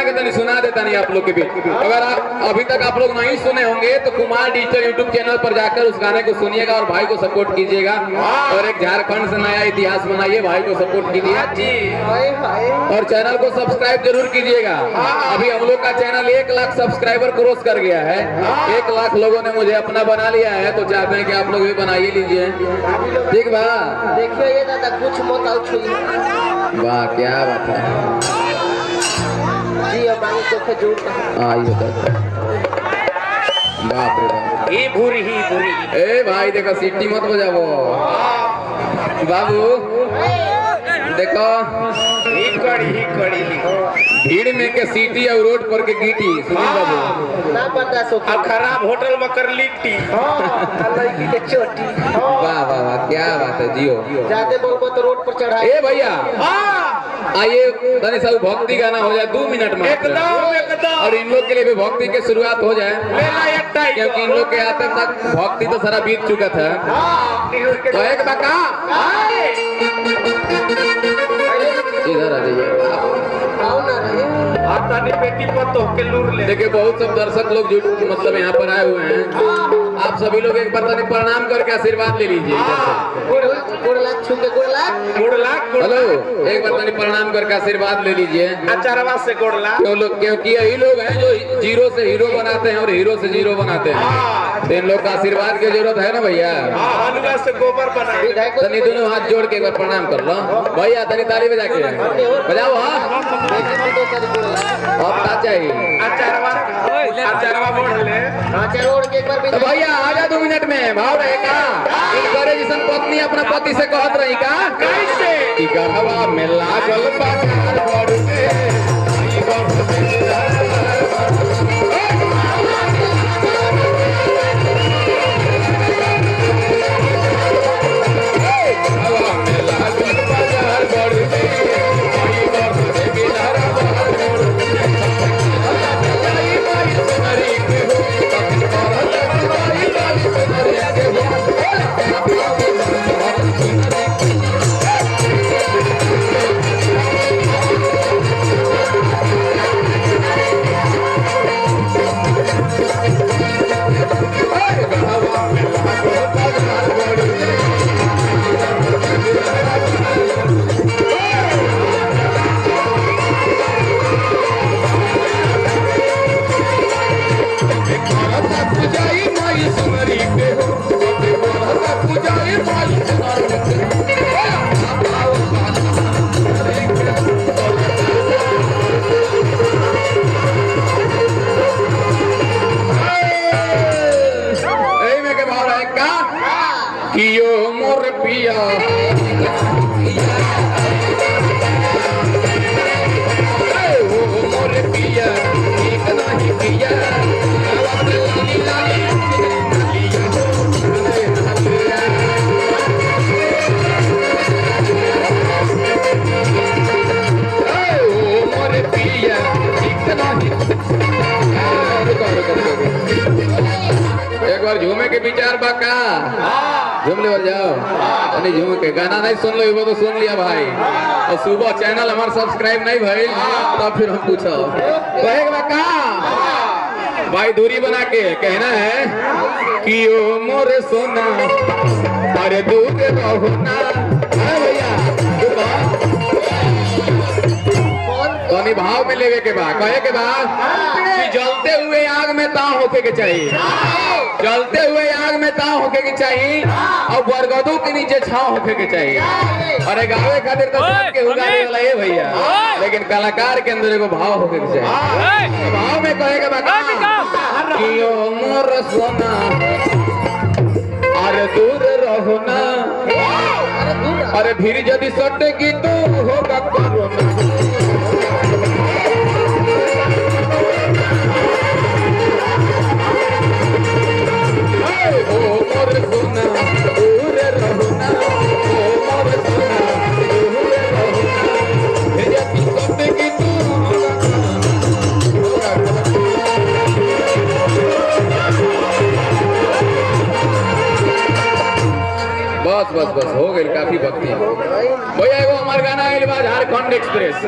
के तनी सुना देता नहीं आप लोग के बीच। अगर अभी तक आप लोग नहीं सुने होंगे तो कुमार डिजिटल यूट्यूब चैनल पर जाकर उस गाने को सुनिएगा और भाई को सपोर्ट कीजिएगा। और एक झारखंड से नया इतिहास बनाइए, भाई को सपोर्ट कीजिए और चैनल को सब्सक्राइब जरूर कीजिएगा। अभी हम लोग का चैनल 1 लाख सब्सक्राइबर क्रॉस कर गया है। 1 लाख लोगों ने मुझे अपना बना लिया है, तो चाहते हैं कि आप लोग भी बनाइए लीजिए। ठीक बा, देखिए ये दादा कुछ मत आओ छुई। वाह क्या बात है जी अब आगे तो खजूर आइए दादा। बाप रे बाप, ही बुरी ए भाई देखो सीटी मत बजाओ बाबू, देखो ही कड़ी भीड़ में के सीटी और रोड पर के गीटी। सुनील बाबू ना बर्दाश्त हो अब खराब होटल में कर लिट्टी। लड़की के चोटी। वाह वाह वाह क्या बात है जियो। जाते बोलबो तो रोड पर चढ़ा। ए भैया आइए तनी सब भक्ति गाना हो जाए 2 मिनट में एकदम और इन लोग के लिए भी भक्ति की शुरुआत हो जाए, क्योंकि इन लोग के आते तक भक्ति तो सारा बीत चुका था। तो एक बाका इधर आ जाइए आओ ना रे। बेटी पर तो के लूर ले। देखिए बहुत सब दर्शक लोग जो मतलब यहाँ पर आए हुए हैं, आप सभी लोग एक बार तनी प्रणाम करके आशीर्वाद ले लीजिए। गुड़ लाख छू के गुड़ लाख। हेलो, एक बार तनी प्रणाम करके आशीर्वाद ले लीजिए। अचारवा से गोड़ला क्योंकि यही लोग हैं जो जीरो से हीरो बनाते हैं और हीरो से जीरो बनाते हैं। तो इन लोग का आशीर्वाद की जरूरत है ना भैया। हलवा से गोबर बना। तनी दोनों हाथ जोड़ के एक बार प्रणाम कर लो भैया, तनी ताली बजा के बजाओ। हाँ अब क्या चाहिए? अचारवा बोल ले। रोड के एक बार तो भैया आजा 2 मिनट में भाव रहेगा। इनकरे जिसन पत्नी अपना पति से कहत रही का कैसे कि कहवा में लागल बाजार बढ़ते झूमे के विचार बाका झूम ले जाओ। नहीं झूम के गाना नहीं सुन लो वो तो सुन लिया भाई, और सुबह चैनल हमारा सब्सक्राइब नहीं भाई तो फिर हम पूछो कहेगा बाका भाई दूरी बना के कहना है कि ओ मोरे सोना अरे दूर रहो ना भैया तो भाव में लेवे के बाद कहे के बाद कि जलते हुए आग में ताव होके के चाहिए, जलते हुए आग में ताव होके के चाहिए और बरगदों के नीचे छाव होके के चाहिए। अरे गावे खातिर तो के उगारे वाला ये भैया, लेकिन कलाकार के अंदर एगो भाव होके के चाहिए। भाव में कहे के बाद कि ओ मोर सोना अरे दूर रहो ना, अरे फिर यदि सटेगी तो होगा कोरोना। बस बस बस हो गई काफी भक्ति भैया। एगो हमार गाना आइल बा झारखंड एक्सप्रेस,